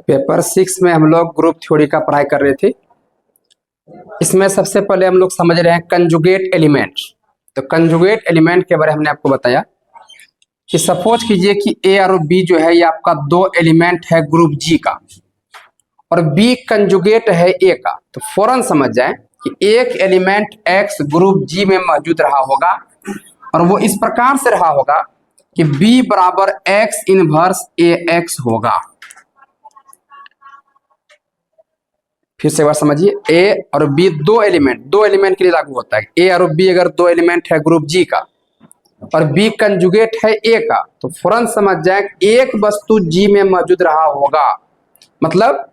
Paper 6 में हम लोग ग्रुप थ्योरी का पढ़ाई कर रहे थे। इसमें सबसे पहले हम लोग समझ रहे हैं कंजुगेट एलिमेंट। तो कंजुगेट एलिमेंट के बारे में हमने आपको बताया कि सपोज कीजिए कि ए और बी जो है ये आपका दो एलिमेंट है ग्रुप जी का और बी कंजुगेट है ए का। तो फौरन समझ जाए कि एक एलिमेंट एक्स ग्रुप जी में मौजूद रहा होगा और वो इस प्रकार से रहा होगा कि बी बराबर एक्स इनवर्स ए एक्स होगा। फिर से एक बार समझिए, ए और बी दो एलिमेंट के लिए लागू होता है। ए और बी अगर दो एलिमेंट है ग्रुप जी का और बी कंजुगेट है ए का, तो फौरन समझ जाए एक वस्तु जी में मौजूद रहा होगा। मतलब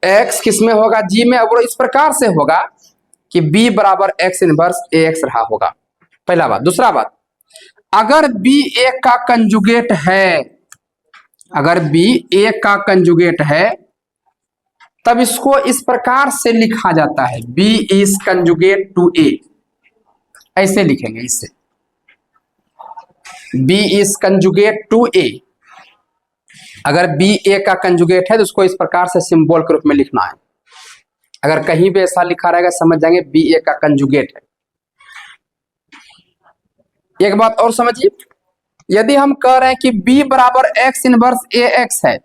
एक्स किस में होगा? जी में। और इस प्रकार से होगा कि बी बराबर एक्स इनवर्स ए एक्स रहा होगा। पहला बात। दूसरा बात, अगर बी ए का कंजुगेट है, अगर बी ए का कंजुगेट है तब इसको इस प्रकार से लिखा जाता है, बी इज कंजुगेट टू ए। ऐसे लिखेंगे, इससे बी इज कंजुगेट टू ए। अगर बी ए का कंजुगेट है तो उसको इस प्रकार से सिंबल के रूप में लिखना है। अगर कहीं भी ऐसा लिखा रहेगा समझ जाएंगे बी ए का कंजुगेट है। एक बात और समझिए, यदि हम कह रहे हैं कि बी बराबर एक्स इनवर्स ए एक्स है,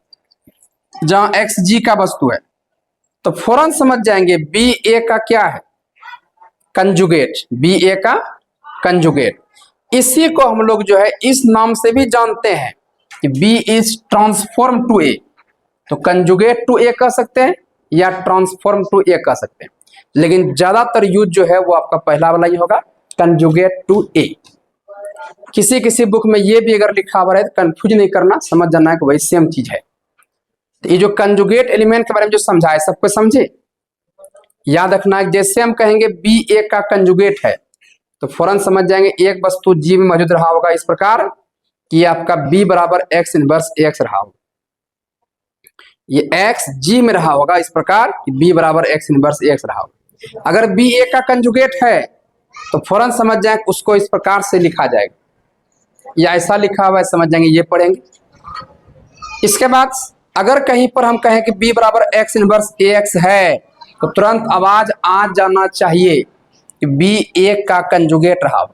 जहां एक्स जी का वस्तु है, तो फौरन समझ जाएंगे बी ए का क्या है? कंजुगेट। बी ए का कंजुगेट। इसी को हम लोग जो है इस नाम से भी जानते हैं कि बी इज ट्रांसफॉर्म टू ए। तो कंजुगेट टू ए कह सकते हैं या ट्रांसफॉर्म टू ए कह सकते हैं, लेकिन ज्यादातर यूज जो है वो आपका पहला वाला ही होगा, कंजुगेट टू ए। किसी किसी बुक में ये भी अगर लिखा हुआ है तो कंफ्यूज नहीं करना, समझ जाना है कि वही सेम चीज है। तो ये जो कंजुगेट एलिमेंट के बारे में जो समझा है सबको समझे, याद रखना है। जैसे हम कहेंगे बी ए का कंजुगेट है तो फौरन समझ जाएंगे एक वस्तु जी में मौजूद रहा होगा इस प्रकार कि आपका बी बराबर एक्स इनवर्स एक्स रहा होगा। ये एक्स जी में रहा होगा इस प्रकार कि बी बराबर एक्स इनवर्स एक्स रहा होगा। अगर बी ए का कंजुगेट है तो फौरन समझ जाए उसको इस प्रकार से लिखा जाएगा, या ऐसा लिखा हुआ है समझ जाएंगे, ये पढ़ेंगे। इसके बाद अगर कहीं पर हम कहें कि बी बराबर एक्स इनवर्स ए एक्स है तो तुरंत आवाज आ जाना चाहिए कि बी ए का कंजुगेट रहा हो,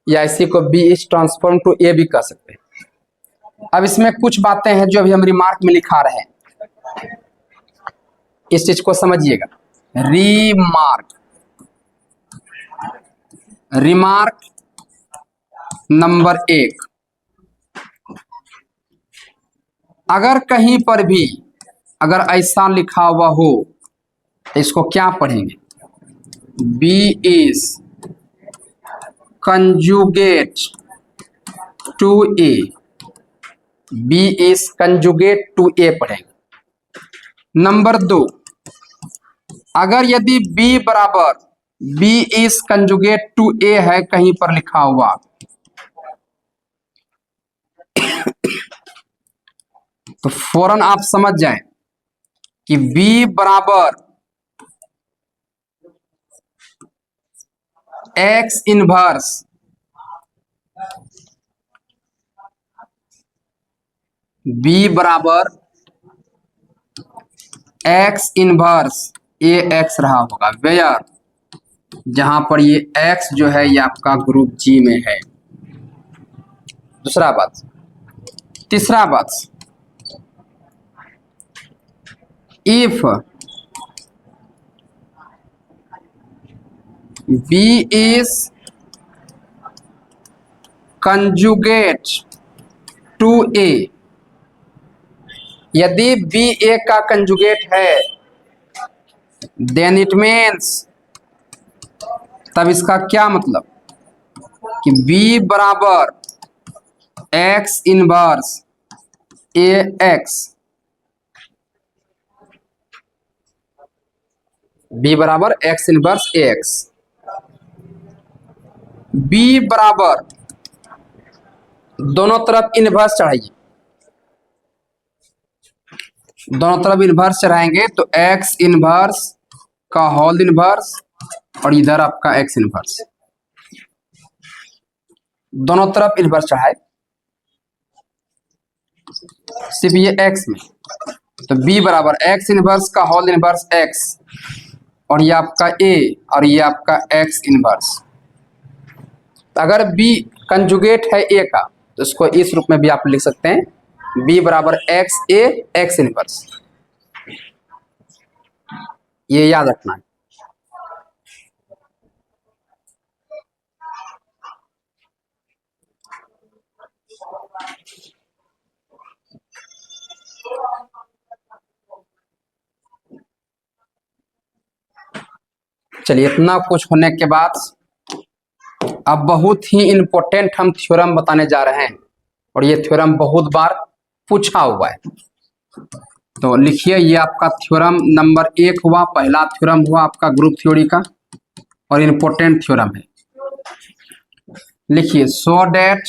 या इसी को बी इज ट्रांसफॉर्म टू ए भी कह सकते हैं। अब इसमें कुछ बातें हैं जो अभी हम रिमार्क में लिखा रहे हैं, इस चीज को समझिएगा। रिमार्क नंबर 1, अगर कहीं पर भी अगर ऐसा लिखा हुआ हो तो इसको क्या पढ़ेंगे? B is conjugate to A. B is conjugate to A पढ़ेंगे। नंबर 2, अगर यदि बी बराबर B is conjugate to A है कहीं पर लिखा हुआ तो फौरन आप समझ जाएं कि बी बराबर एक्स इनवर्स बी बराबर एक्स इनवर्स ए एक्स रहा होगा, वेयर जहां पर ये एक्स जो है ये आपका ग्रुप जी में है। दूसरा बात। तीसरा बात, if B is conjugate to A, यदि बी ए का कंजुगेट है देन इट मीन्स, तब इसका क्या मतलब कि बी बराबर एक्स इनवर्स ए एक्स। बी बराबर एक्स इनवर्स ए एक्स। बी बराबर दोनों तरफ इनवर्स चढ़ाइए, दोनों तरफ इनवर्स चढ़ाएंगे तो एक्स इनवर्स का होल इनवर्स और इधर आपका एक्स इनवर्स, दोनों तरफ इनवर्स चढ़ाए। सिर्फ ये एक्स में, तो बी बराबर एक्स इनवर्स का होल इनवर्स एक्स, और ये आपका ए और ये आपका एक्स इनवर्स। अगर बी कंजुगेट है ए का तो इसको इस रूप में भी आप लिख सकते हैं, बी बराबर एक्स ए एक्स इनवर्स। ये याद रखना है। चलिए, इतना कुछ होने के बाद अब बहुत ही इंपॉर्टेंट हम थ्योरम बताने जा रहे हैं, और ये थ्योरम बहुत बार पूछा हुआ है। तो लिखिए, ये आपका थ्योरम नंबर 1 हुआ, पहला थ्योरम हुआ आपका ग्रुप थ्योरी का, और इंपॉर्टेंट थ्योरम है। लिखिए, so that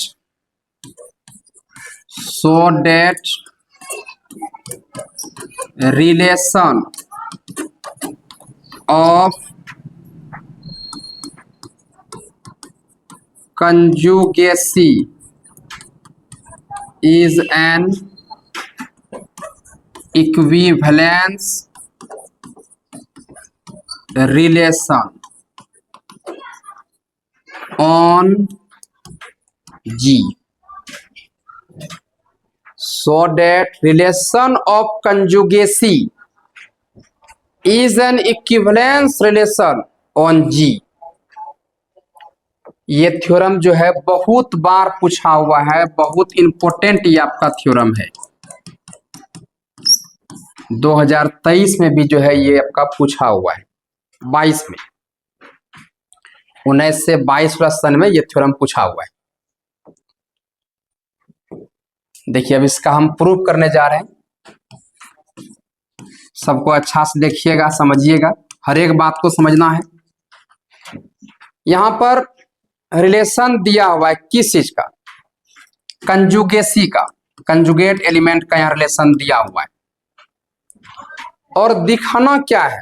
relation of conjugacy is an equivalence relation on G. So that relation of conjugacy is an equivalence relation on G. ये थ्योरम जो है बहुत बार पूछा हुआ है, बहुत इंपॉर्टेंट ये आपका थ्योरम है। 2023 में भी जो है ये आपका पूछा हुआ है, 22 में, 19 से 22 वाला सन में ये थ्योरम पूछा हुआ है। देखिए, अब इसका हम प्रूफ करने जा रहे हैं। सबको अच्छा से देखिएगा, समझिएगा, हर एक बात को समझना है। यहां पर रिलेशन दिया हुआ है किस चीज का? कंजुगेसी का, कंजुगेट एलिमेंट का यहाँ रिलेशन दिया हुआ है। और दिखाना क्या है?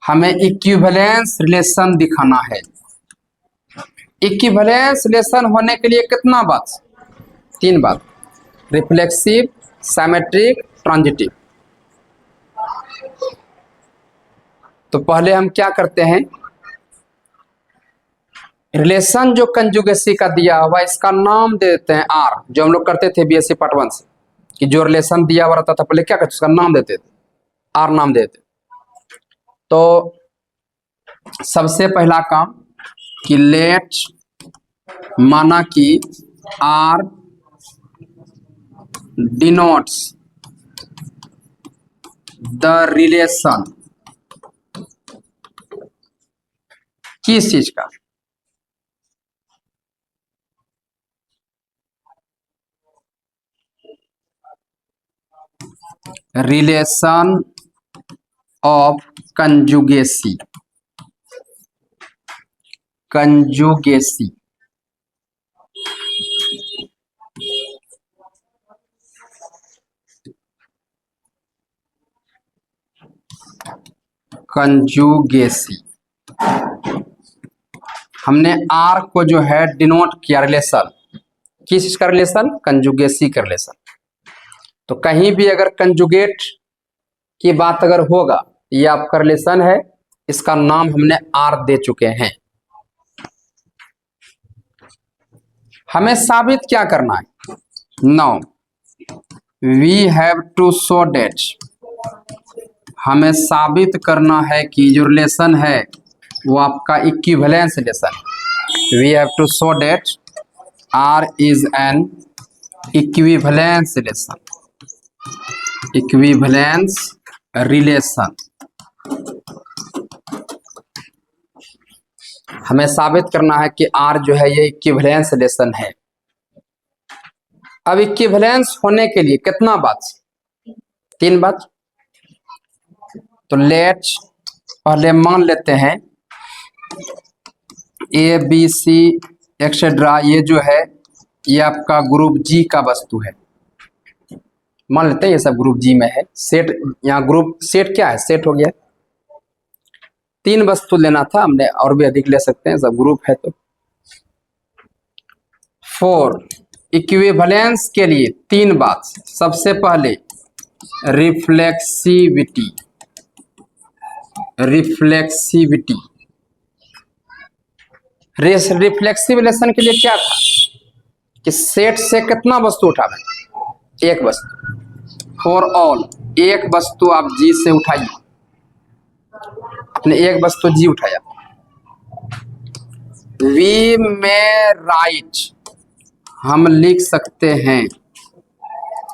हमें इक्विवेलेंस रिलेशन दिखाना है। इक्विवेलेंस रिलेशन होने के लिए कितना बात? 3 बात, रिफ्लेक्सिव, सिमेट्रिक, ट्रांजिटिव। तो पहले हम क्या करते हैं, रिलेशन जो कंजुगेसी का दिया हुआ इसका नाम दे देते हैं आर, जो हम लोग करते थे बीएससी पार्ट 1 से, कि जो रिलेशन दिया हुआ रहता था पहले क्या करते, उसका नाम देते थे, आर नाम देते। तो सबसे पहला काम कि लेट, माना कि आर डिनोट्स द रिलेशन, किस चीज का? Relation of कंजुगेसी, कंजुगेसी। कंजुगेसी हमने आर को जो है डिनोट किया, रिलेशन किस चीज का? रिलेशन, कंजुगेसी का रिलेशन। तो कहीं भी अगर कंजुगेट की बात अगर होगा, ये आपका रिलेशन है, इसका नाम हमने आर दे चुके हैं। हमें साबित क्या करना है? Now we have to show that, हमें साबित करना है कि जो रिलेशन है वो आपका इक्विवेलेंस रिलेशन है। We have to show that R is an equivalence relation, equivalence relation. हमें साबित करना है कि आर जो है ये इक्विवेलेंस रिलेशन है। अब इक्विवेलेंस होने के लिए कितना बात? 3 बात। तो लेट, पहले मान लेते हैं ए बी सी एक्सेट्रा, ये जो है ये आपका ग्रुप जी का वस्तु है। मान लेते हैं ये सब ग्रुप जी में है। सेट, यहाँ ग्रुप सेट क्या है? सेट हो गया। 3 वस्तु लेना था हमने, और भी अधिक ले सकते हैं, सब ग्रुप है। तो 4 इक्विवेलेंस के लिए तीन बात। सबसे पहले रिफ्लेक्सिविटी, रिफ्लेक्सिविटी रिफ्लेक्सिविलेशन के लिए क्या था कि सेट से कितना वस्तु उठावे, एक वस्तु। फॉर ऑल, एक वस्तु आप जी से उठाइए, आपने एक वस्तु जी उठाया। वी में राइट, हम लिख सकते हैं,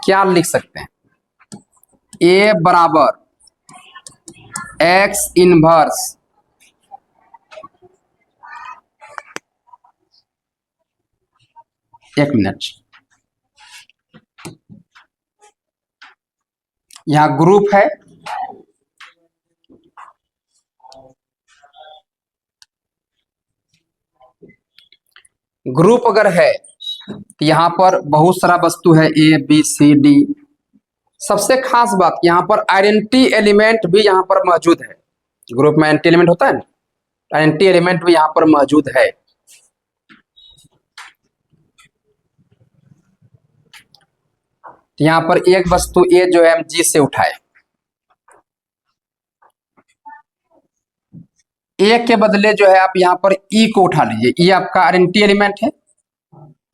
क्या लिख सकते हैं, ए बराबर एक्स इनवर्स एक मिनट, यहां ग्रुप है, ग्रुप अगर है तो यहां पर बहुत सारा वस्तु है, ए बी सी डी। सबसे खास बात यहां पर आइडेंटिटी एलिमेंट भी यहां पर मौजूद है। ग्रुप में आइडेंटिटी एलिमेंट होता है ना, आइडेंटिटी एलिमेंट भी यहां पर मौजूद है। यहां पर एक वस्तु ए जो है हम जी से उठाए, ए के बदले जो है आप यहां पर ई को उठा लीजिए। ई आपका आइडेंटिटी एलिमेंट है,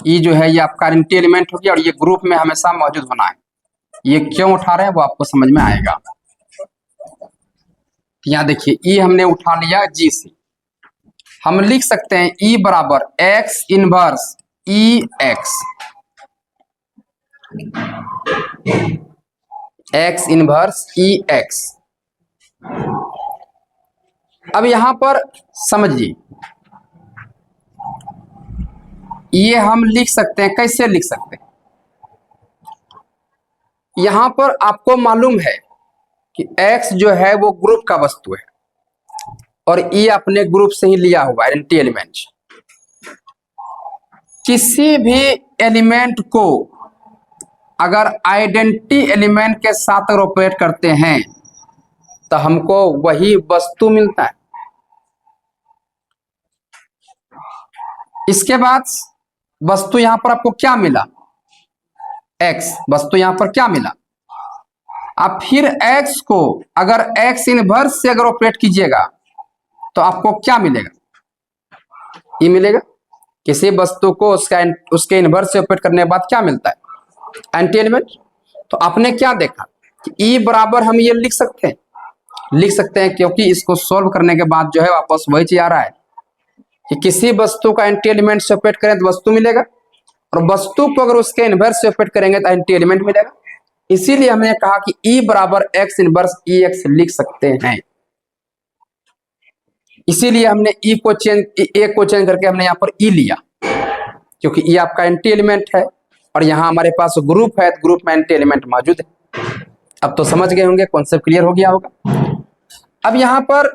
ई जो है ये आपका आइडेंटिटी एलिमेंट हो गया और ये ग्रुप में हमेशा मौजूद होना है। ये क्यों उठा रहे हैं वो आपको समझ में आएगा। यहां देखिए ई हमने उठा लिया जी से, हम लिख सकते हैं ई बराबर एक्स इनवर्स ई एक्स, एक्स इनवर्स ई एक्स। अब यहां पर समझिए, ये हम लिख सकते हैं, कैसे लिख सकते हैं, यहां पर आपको मालूम है कि x जो है वो ग्रुप का वस्तु है और e अपने ग्रुप से ही लिया हुआ आइडेंटिटी एलिमेंट। किसी भी एलिमेंट को अगर आइडेंटिटी एलिमेंट के साथ ऑपरेट करते हैं तो हमको वही वस्तु मिलता है। इसके बाद वस्तु यहां पर आपको क्या मिला, x, वस्तु यहां पर क्या मिला। आप फिर x को अगर x इनवर्स से अगर ऑपरेट कीजिएगा तो आपको क्या मिलेगा, ये मिलेगा। किसी वस्तु को उसके इनवर्स से ऑपरेट करने के बाद क्या मिलता है, एंटी एलिमेंट। तो आपने क्या देखा कि E बराबर हम ये लिख सकते हैं, क्योंकि इसको सॉल्व करने के बाद जो है वापस वही चीज आ रहा है कि किसी वस्तु का एंटी एलिमेंट से ऑपरेट करें तो वस्तु मिलेगा और वस्तु को अगर उसके इनवर्स से ऑपरेट करेंगे तो एंटी एलिमेंट मिलेगा। इसीलिए हमने कहा कि E बराबर एक्स इनवर्स ई एक्स लिख सकते हैं। इसीलिए हमने ए को चेंज करके हमने यहाँ पर E लिया, क्योंकि E आपका एंटी एलिमेंट है और यहाँ हमारे पास ग्रुप है, ग्रुप में एंटी एलिमेंट मौजूद है। अब तो समझ गए होंगे, कॉन्सेप्ट क्लियर हो गया होगा। अब यहाँ पर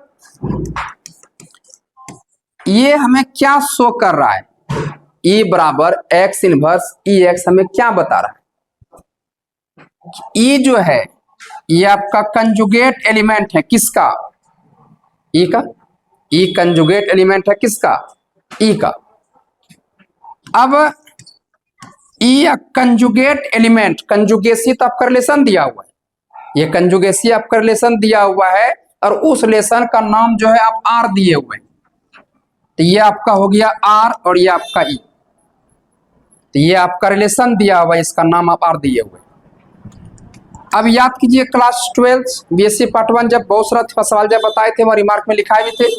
ये हमें क्या शो कर रहा है, E बराबर एक्स इनवर्स ई एक्स हमें क्या बता रहा है, E जो है ये आपका कंजुगेट एलिमेंट है, किसका, E का। E कंजुगेट एलिमेंट है किसका, E का। अब E कंजुगेट एलिमेंट, कंजुगेसी तो आपका रिलेशन दिया हुआ है, ये कंजुगेसी आपका रिलेशन दिया हुआ है और उस रिलेशन का नाम जो है आप R दिए हुए हैं। तो ये आपका हो गया R और ये आपका E, तो ये आपका रिलेशन दिया हुआ है, इसका नाम आप R दिए हुए। अब याद कीजिए क्लास 12 बीएससी पार्ट 1 जब बहुत सारा सवाल जब बताए थे, वह रिमार्क में लिखाए भी थे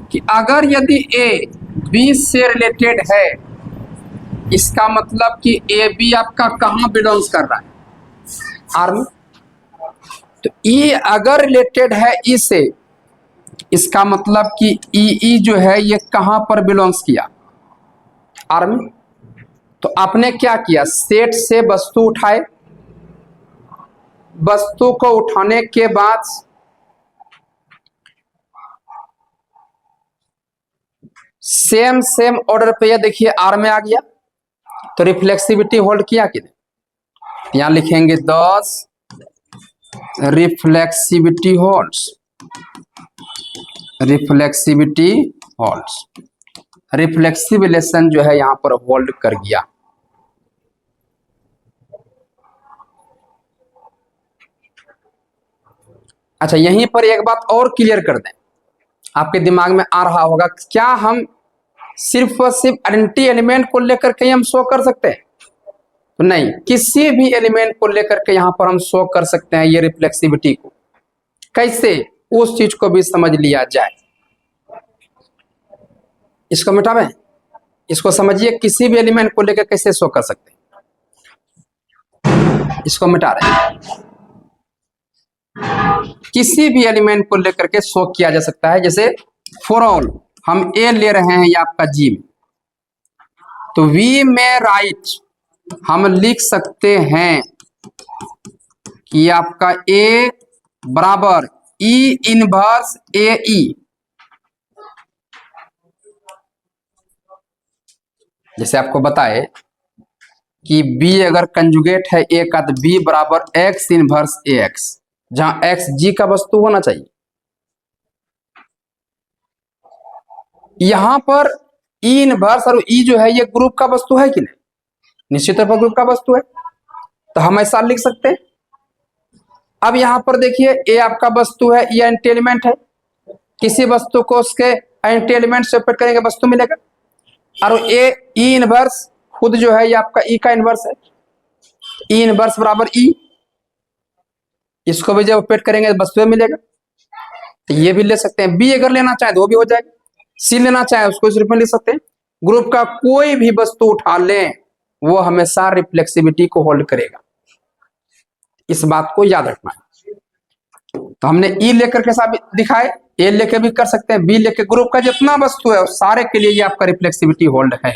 कि अगर यदि ए बी से रिलेटेड है, इसका मतलब कि ए बी आपका कहाँ बिलोंग्स कर रहा है, आर में। तो ई अगर रिलेटेड है ई से, इसका मतलब कि ई जो है ये कहां पर बिलोंग्स किया, आर में। तो आपने क्या किया, सेट से वस्तु उठाए, वस्तु को उठाने के बाद सेम ऑर्डर पे ये देखिए आर में आ गया, तो रिफ्लेक्सिविटी होल्ड किया कि नहीं, यहां लिखेंगे 10 reflexivity holds, reflexivity holds, reflexive relation जो है यहां पर होल्ड कर गया। अच्छा, यहीं पर एक बात और क्लियर कर दें, आपके दिमाग में आ रहा होगा, क्या हम सिर्फ और सिर्फ आइडेंटिटी एलिमेंट को लेकर के हम शो कर सकते हैं? तो नहीं, किसी भी एलिमेंट को लेकर के यहां पर हम शो कर सकते हैं ये रिफ्लेक्सिविटी को। कैसे, उस चीज को भी समझ लिया जाए। इसको मिटावें, इसको समझिए, किसी भी एलिमेंट को लेकर कैसे शो कर सकते हैं, इसको मिटा रहे हैं। किसी भी एलिमेंट को लेकर के शो किया जा सकता है। जैसे फॉर ऑल हम ए ले रहे हैं, ये आपका जी में, तो वी में राइट हम लिख सकते हैं कि आपका ए बराबर ई इनवर्स ए ई। जैसे आपको बताए कि बी अगर कंजुगेट है ए का, तो बी बराबर एक्स इनवर्स ए एक्स, जहां एक्स जी का वस्तु होना चाहिए। यहां पर ई इनवर्स और ई जो है ये ग्रुप का वस्तु है कि नहीं? निश्चित तौर पर ग्रुप का वस्तु है, तो हम ऐसा लिख सकते हैं। अब यहां पर देखिए, ए आपका वस्तु है, ये एंटी एलिमेंट है। किसी वस्तु को उसके एंटी एलिमेंट से ऑपरेट करेंगे वस्तु मिलेगा। और ए ई इनवर्स खुद जो है ये आपका ई का इनवर्स है, ई इनवर्स बराबर ई, इसको भी जब ऑपरेट करेंगे वस्तु मिलेगा। तो ये भी ले सकते हैं। बी अगर लेना चाहे तो वो भी हो जाएगा, सी लेना चाहे उसको इस रूप में ले सकते हैं। ग्रुप का कोई भी वस्तु उठा लें वो हमेशा रिफ्लेक्सिविटी को होल्ड करेगा, इस बात को याद रखना है। तो हमने ई लेकर के साबित दिखाए, ए लेकर भी कर सकते हैं, बी लेकर, ग्रुप का जितना वस्तु है सारे के लिए ये आपका रिफ्लेक्सिविटी होल्ड है।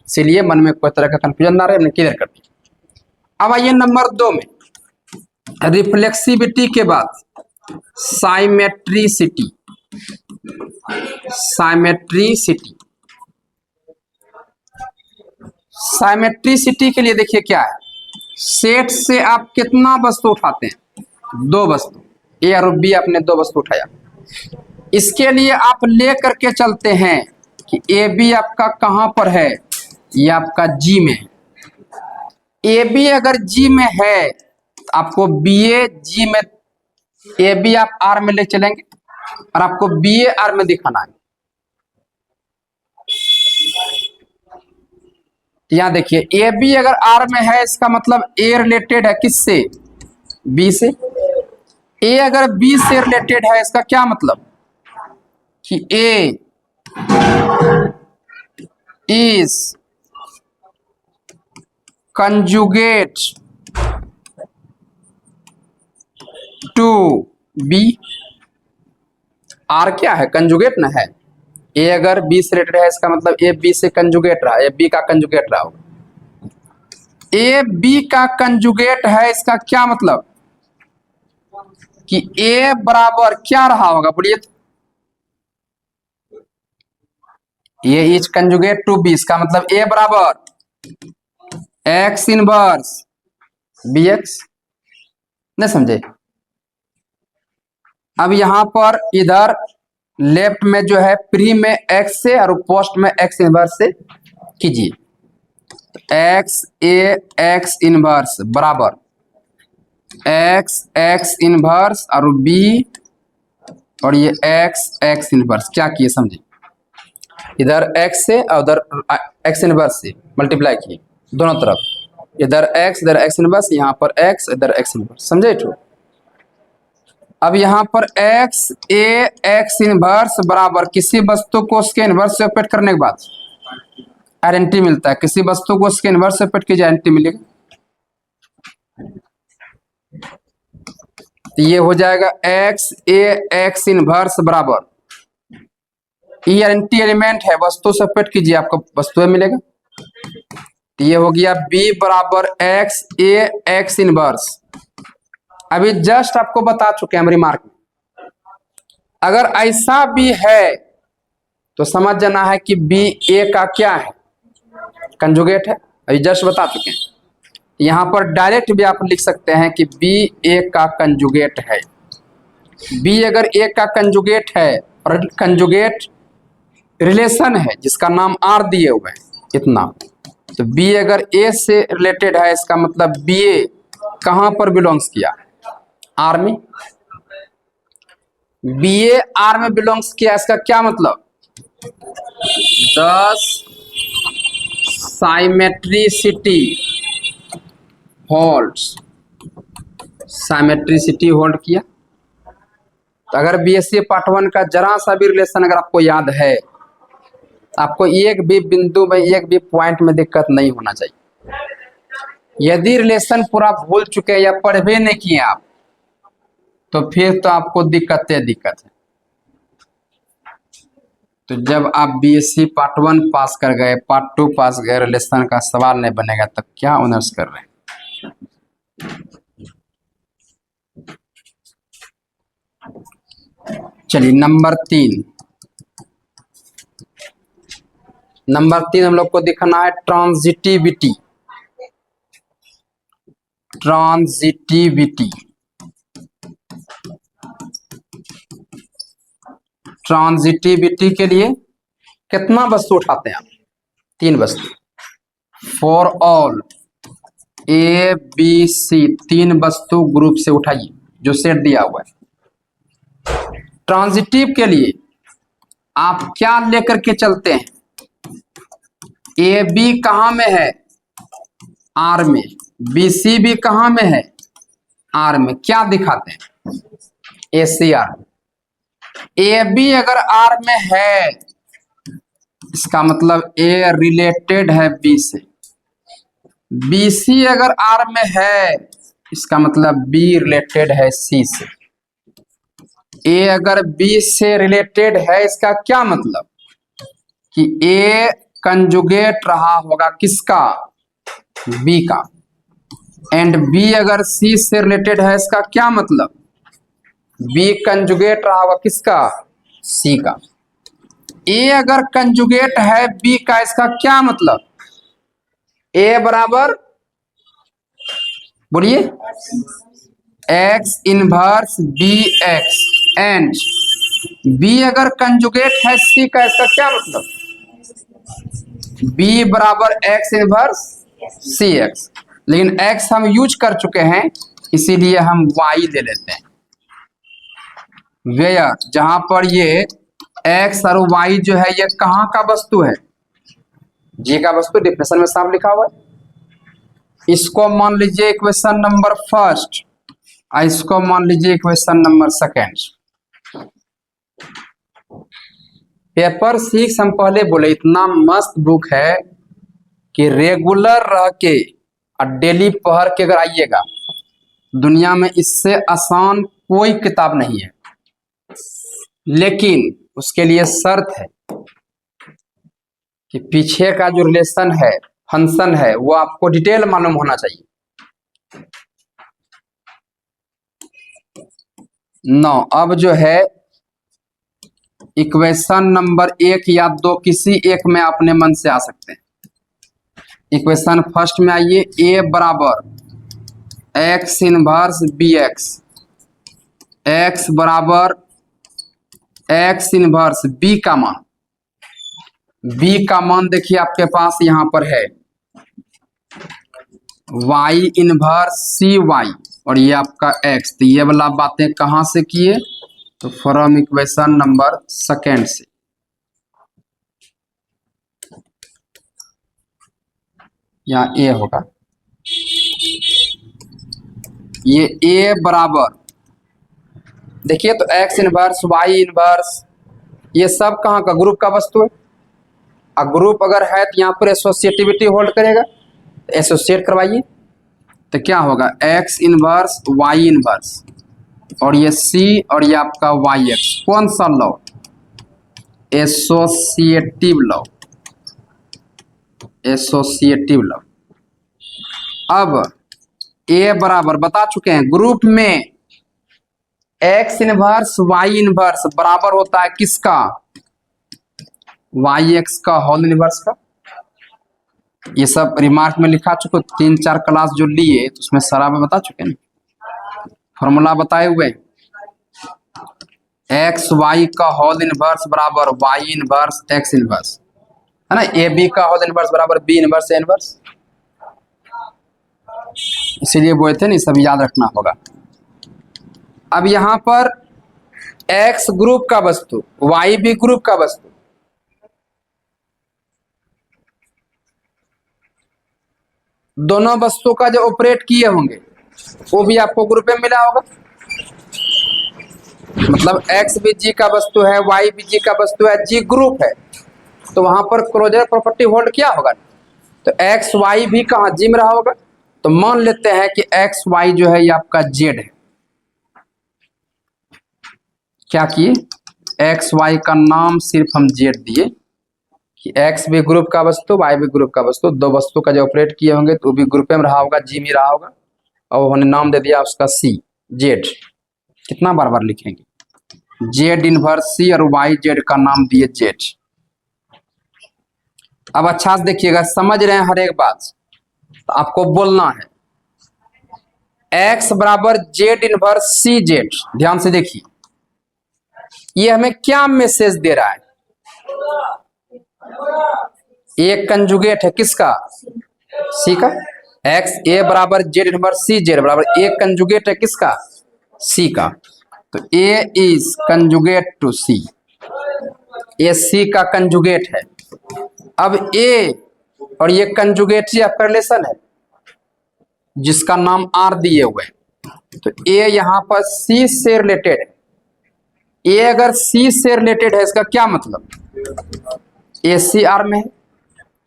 इसीलिए मन में कोई तरह का कंफ्यूजन ना रहे, हमने क्लियर कर दिया। अब आइए नंबर 2 में, रिफ्लेक्सिविटी के बाद साइमेट्रिसिटी। साइमेट्रिसिटी, साइमेट्रिसिटी के लिए देखिए क्या है, सेट से आप कितना वस्तु उठाते हैं? 2 वस्तु, ए और बी आपने 2 वस्तु उठाया। इसके लिए आप ले करके चलते हैं कि ए बी आपका कहां पर है, ये आपका जी में है। ए बी अगर जी में है तो आपको बी ए जी में, ए बी आप आर में ले चलेंगे और आपको बी ए आर में दिखाना है। यहां देखिए, ए बी अगर आर में है इसका मतलब ए रिलेटेड है किससे? बी से। ए अगर बी से रिलेटेड है इसका क्या मतलब कि A is conjugate to B. R क्या है? कंजुगेट ना है। ए अगर बी से रिलेटेड है इसका मतलब ए बी से कंजुगेट रहा, ए बी का कंजुगेट रहा होगा। ए बी का कंजुगेट है इसका क्या मतलब कि ए बराबर क्या रहा होगा, बोलिए तो? ए इज कंजुगेट टू बी, इसका मतलब ए बराबर एक्स इनवर्स बी एक्स। नहीं समझे? अब यहां पर इधर लेफ्ट में जो है प्री में एक्स से और पोस्ट में एक्स इनवर्स से कीजिए। एक्स ए एक्स इनवर्स बराबर एक्स एक्स इनवर्स और बी और ये एक्स एक्स इनवर्स। क्या किए समझे? इधर एक्स से और उधर एक्स इनवर्स से मल्टीप्लाई किए दोनों तरफ, इधर एक्स इनवर्स, यहाँ पर एक्स इधर एक्स इनवर्स। समझे? ठो अब यहाँ पर एक्स ए एक्स इनवर्स बराबर किसी वस्तु को उसके इनवर्स से ऑपरेट करने के बाद आइडेंटिटी मिलता है। किसी वस्तु को उसके इनवर्स से ऑपरेट कीजिए, आइडेंटिटी मिलेगा। ये हो जाएगा एक्स ए एक्स इनवर्स बराबर, ये आइडेंटिटी एलिमेंट है, वस्तु से ऑपरेट कीजिए आपको वस्तु मिलेगा। ये हो गया बी बराबर एक्स ए एक्स इनवर्स। अभी जस्ट आपको बता चुके हैं हम रिमार्क में, अगर ऐसा भी है तो समझ जाना है कि बी ए का क्या है, कंजुगेट है। अभी जस्ट बता चुके हैं। यहां पर डायरेक्ट भी आप लिख सकते हैं कि बी ए का कंजुगेट है। बी अगर ए का कंजुगेट है और कंजुगेट रिलेशन है जिसका नाम आर दिए हुए हैं इतना, तो बी अगर ए से रिलेटेड है इसका मतलब बी ए कहां पर बिलोंग्स किया? आर में। बी ए आर में बिलोंग्स किया, इसका क्या मतलब? 10 साइमेट्रिसिटी होल्ड्स, साइमेट्रिसिटी होल्ड किया। तो अगर बीएससी पार्ट 1 का जरा सा भी रिलेशन अगर आपको याद है, आपको एक भी बिंदु में, एक भी पॉइंट में दिक्कत नहीं होना चाहिए। यदि रिलेशन पूरा भूल चुके या पढ़ भी नहीं किए आप, तो फिर तो आपको दिक्कत है। तो जब आप बीएससी पार्ट 1 पास कर गए, पार्ट 2 पास गए, रिलेशन का सवाल नहीं बनेगा, तब क्या ऑनर्स कर रहे हैं? चलिए नंबर 3 हम लोग को दिखाना है ट्रांजिटिविटी। ट्रांजिटिविटी के लिए कितना वस्तु उठाते हैं आप? 3 वस्तु। For all A B C, 3 वस्तु ग्रुप से उठाइए जो सेट दिया हुआ है। ट्रांजिटिव के लिए आप क्या लेकर के चलते हैं? ए बी कहां में है? आर में। बी सी भी कहां में है? आर में। क्या दिखाते हैं? ए सी आर। ए बी अगर आर में है, इसका मतलब ए रिलेटेड है बी से। बी सी अगर आर में है, इसका मतलब बी रिलेटेड है सी से। ए अगर बी से रिलेटेड है, इसका क्या मतलब कि ए कंजुगेट रहा होगा किसका? बी का। एंड बी अगर सी से रिलेटेड है, इसका क्या मतलब? बी कंजुगेट रहा होगा किसका? सी का। ए अगर कंजुगेट है बी का, इसका क्या मतलब? ए बराबर, बोलिए, X inverse B X. And B अगर कंजुगेट है सी का, इसका क्या मतलब? बी बराबर एक्स इनवर्स सी एक्स। लेकिन एक्स हम यूज कर चुके हैं, इसीलिए हम वाई ले लेते हैं। वेयर, जहां पर ये एक्स और वाई जो है, ये कहां का वस्तु है? जी का वस्तु। डिफिनेशन में साफ लिखा हुआ है। इसको मान लीजिए इक्वेशन नंबर फर्स्ट, और इसको मान लीजिए इक्वेशन नंबर सेकेंड। पेपर 6 हम पहले बोले, इतना मस्त बुक है कि रेगुलर रह के और डेली पढ़ के अगर आइएगा, दुनिया में इससे आसान कोई किताब नहीं है। लेकिन उसके लिए शर्त है कि पीछे का जो रिलेशन है, फंक्शन है, वो आपको डिटेल मालूम होना चाहिए। 9, अब जो है इक्वेशन नंबर 1 या 2 किसी एक में अपने मन से आ सकते हैं। इक्वेशन फर्स्ट में आइए। ए बराबर X inverse B X, X बराबर एक्स इनवर्स बी का मान। बी का मान देखिए आपके पास यहां पर है y इनवर्स सी वाई, और ये आपका x। तो ये वाला बातें कहां से किए? तो फ्रॉम इक्वेशन नंबर सेकेंड से। यहाँ a होगा, ये a बराबर, देखिए तो x इनवर्स y इनवर्स, ये सब कहाँ का? ग्रुप का वस्तु है। ग्रुप अगर है तो यहाँ पर एसोसिएटिविटी होल्ड करेगा, तो एसोसिएट करवाइए। तो क्या होगा? x इनवर्स y इनवर्स, और ये c और ये आपका y x। कौन सा law? Associative law. Associative law. अब a बराबर बता चुके हैं, ग्रुप में x इनवर्स y इनवर्स बराबर होता है किसका? वाई एक्स का होल इनवर्स का। ये सब रिमार्क में लिखा चुके, 3-4 क्लास जो लिए तो उसमें सारा में बता चुके हैं, फॉर्मूला बताए हुए। एक्स वाई का होल इनवर्स बराबर वाई इनवर्स एक्स इनवर्स, है ना। ए बी का होल इनवर्स बराबर बी इनवर्स ए इनवर्स। इसीलिए बोले थे ना, सब याद रखना होगा। अब यहां पर एक्स ग्रुप का वस्तु, वाई भी ग्रुप का वस्तु, दोनों वस्तु का जो ऑपरेट किए होंगे वो भी आपको ग्रुप में मिला होगा। मतलब एक्स भी जी का वस्तु है, वाई भी जी का वस्तु है, जी ग्रुप है, तो वहां पर क्लोजर प्रॉपर्टी होल्ड क्या होगा, तो एक्स वाई भी कहाँ जी में रहा होगा। तो मान लेते हैं कि एक्स वाई जो है ये आपका जेड है। क्या किए, एक्स वाई का नाम सिर्फ हम जेड दिए कि एक्स भी ग्रुप का वस्तु, वाई भी ग्रुप का वस्तु, दो वस्तु का जो ऑपरेट किए होंगे तो वो भी ग्रुप में रहा होगा, जी में रहा होगा, और उन्होंने नाम दे दिया उसका सी, जेड। कितना बार बार लिखेंगे, जेड इनवर्स सी और वाई जेड का नाम दिए जेड। अब अच्छा से देखिएगा, समझ रहे हैं हर एक बात, तो आपको बोलना है एक्स बराबर जेड इनवर्स सी जेड। ध्यान से देखिए ये हमें क्या मैसेज दे रहा है, एक कंजुगेट है किसका, सी का। एक्स ए बराबर जेड इनवर्स सी जेड बराबर एक कंजुगेट है किसका, सी का। तो ए इज कंजुगेट टू सी, ए सी का कंजुगेट है। अब ए और ये कंजुगेट आपका रिलेशन है जिसका नाम आर दिए हुए, तो ए यहां पर सी से रिलेटेड है। ए अगर सी से रिलेटेड है इसका क्या मतलब, ए सी आर में है,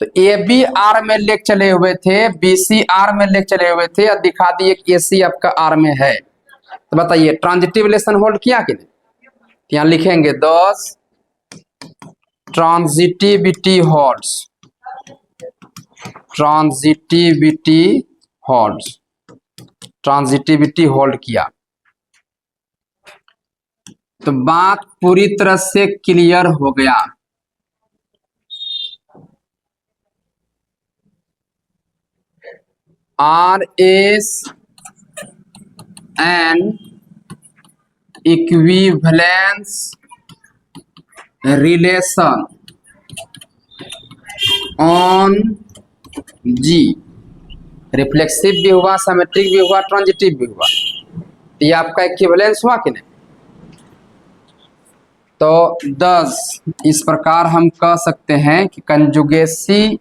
तो ए बी आर में लेके चले हुए थे, बी सी आर में लेके चले हुए थे और दिखा दिए कि ए सी आपका आर में है। तो बताइए ट्रांजिटिव रिलेशन होल्ड किया कि नहीं, यहां लिखेंगे 10 transitivity holds, transitivity holds, transitivity hold किया। तो बात पूरी तरह से क्लियर हो गया। R is an equivalence relation on G, reflexive भी हुआ, सिमेट्रिक भी हुआ, ट्रांजिटिव भी हुआ, तो ये आपका इक्विवेलेंस हुआ कि नहीं। तो 10 इस प्रकार हम कह सकते हैं कि कंजुगेसी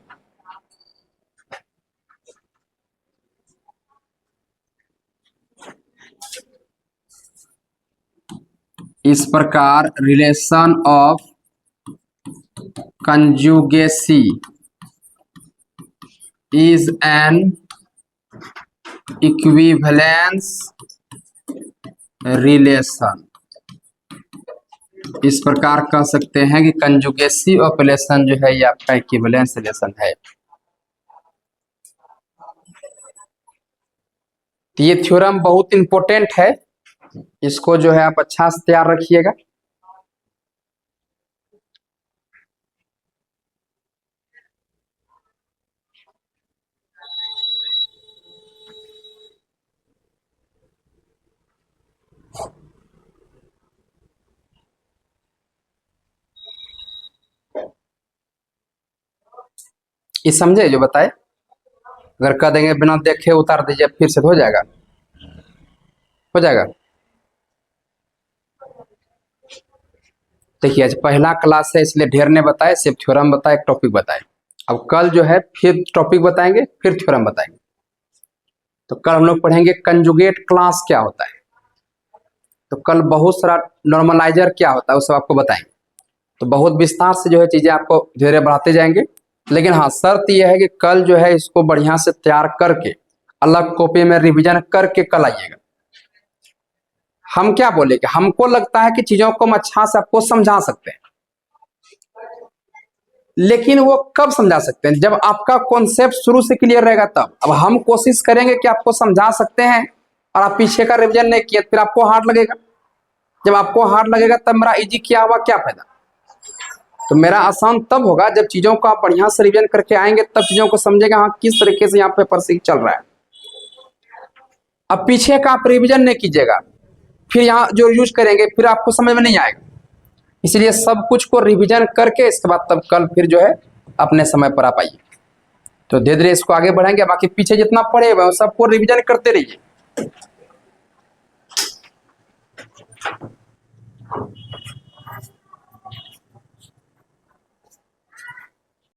इस प्रकार relation of conjugacy is an equivalence relation, इस प्रकार कह सकते हैं कि कंजुगेसी ऑफ रिलेशन जो है ये आपका इक्विवेलेंस रिलेशन है। तो ये थ्योरम बहुत इंपॉर्टेंट है, इसको जो है आप अच्छा से तैयार रखिएगा। ये समझे जो बताए, अगर कह देंगे बिना देखे उतार दीजिए फिर से तो हो जाएगा, हो जाएगा। देखिए आज पहला क्लास है इसलिए ढेर ने बताए, सिर्फ थ्योरम बताए, एक टॉपिक बताए। अब कल जो है फिर टॉपिक बताएंगे, फिर थ्योरम बताएंगे। तो कल हम लोग पढ़ेंगे कंजुगेट क्लास क्या होता है, तो कल बहुत सारा नॉर्मलाइजर क्या होता है वो सब आपको बताएंगे। तो बहुत विस्तार से जो है चीजें आपको धीरे बढ़ाते जाएंगे। लेकिन हाँ शर्त यह है कि कल जो है इसको बढ़िया से तैयार करके अलग कॉपी में रिवीजन करके कल आइएगा। हम क्या बोले कि हमको लगता है कि चीजों को हम अच्छा से आपको समझा सकते हैं, लेकिन वो कब समझा सकते हैं, जब आपका कॉन्सेप्ट शुरू से क्लियर रहेगा तब। अब हम कोशिश करेंगे कि आपको समझा सकते हैं और आप पीछे का रिवीजन नहीं किए फिर आपको हार्ड लगेगा। जब आपको हार्ड लगेगा तब मेरा इजी किया हुआ क्या फायदा। तो मेरा आसान तब होगा जब चीजों को आप बढ़िया से रिवीजन करके आएंगे, तब चीजों को समझेगा हाँ किस तरीके से यहाँ पे पेपर सीख चल रहा है। अब पीछे का आप रिवीजन नहीं कीजिएगा, फिर यहाँ जो यूज करेंगे फिर आपको समझ में नहीं आएगा। इसलिए सब कुछ को रिवीजन करके इसके बाद तब कल फिर जो है अपने समय पर आप आइए। तो धीरे धीरे इसको आगे बढ़ाएंगे, बाकी पीछे जितना पढ़े हुए सबको रिवीजन करते रहिए।